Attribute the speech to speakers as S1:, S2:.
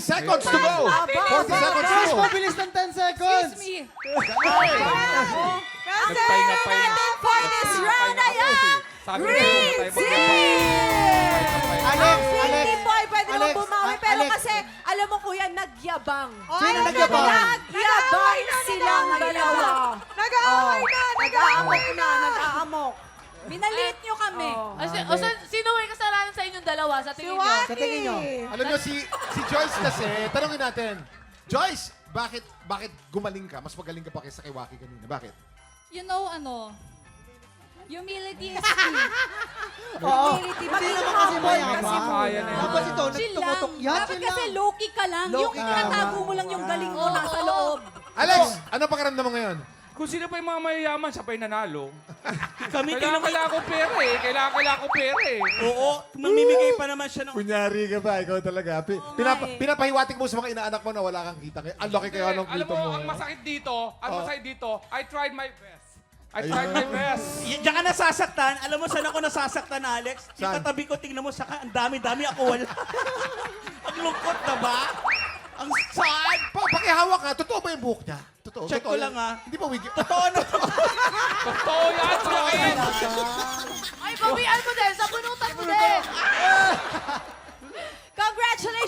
S1: seconds to go. 40 seconds to
S2: Mas
S1: go.
S2: mabilis ng 10 seconds.
S3: Excuse me.
S4: Nagpahinga pa yun.
S3: For this round ay ang
S4: Sabi ko
S3: Green
S4: sa'yo,
S3: Team!
S2: Alex,
S3: Ang Green
S2: Alex,
S3: Team boy, pwede naman
S2: Alex,
S3: bumawi. Pero
S2: Alex.
S3: kasi, alam mo kuya, nagyabang.
S2: Sino nagyabang?
S3: Nagyabang silang dalawa.
S5: Nag-aaway na!
S3: Nag-aamok na, nag-aamok.
S5: Minaliit nyo kami.
S6: Sino may kasalanan sa inyong dalawa sa tingin nyo?
S2: Sa tingin nyo.
S1: Alam nyo, si Joyce kasi, tanongin natin. Joyce, bakit gumaling ka? Mas magaling ka pa kaysa kay Waki kanina. Bakit?
S5: You know, humility is key.
S2: Oo.
S3: Humility,
S2: Hindi
S3: maging
S2: naman kasi
S3: humble
S2: mayabang.
S3: kasi
S4: kaya na yun.
S2: Tapos ito,
S5: Chill lang.
S2: nagtumutok. Yan,
S5: Dapat
S2: chill
S5: kasi
S2: lang.
S5: low-key ka lang.
S2: Low-key
S5: Yung
S2: ka.
S5: tinatago mo lang yung galing mo nasa loob.
S1: Alex, ano pakiramdam mo ngayon?
S4: Kung sino pa yung mga mayayaman, siya pa yung nanalo.
S7: Kami,
S4: Kailangan ko pera eh. Kailangan ko pera eh.
S7: Oo, mamimigay pa naman siya ng...
S1: Kunyari ka ba? Ikaw talaga. Pinapahiwatig mo sa mga inaanak mo na wala kang kita. Ang laki kaya nung
S4: Alam
S1: kita
S4: mo,
S1: mo.
S4: ang masakit dito, I tried my best. I tried my best.
S7: Diyan ka nasasaktan. Alam mo, saan ako nasasaktan, Alex? Yung
S1: Saan?
S7: katabi ko, tingnan mo, saka ang dami-dami ako wala. Ang lungkot na ba? Ang sad!
S1: Pakihawak ka. Totoo ba yung buhok niya? Totoo.
S7: Check
S1: totoo
S7: ko lang,
S1: yan.
S7: ah.
S1: Hindi pa wig.
S7: Totoo na.
S4: Totoo yan, Joaquin.
S6: Ay, bawian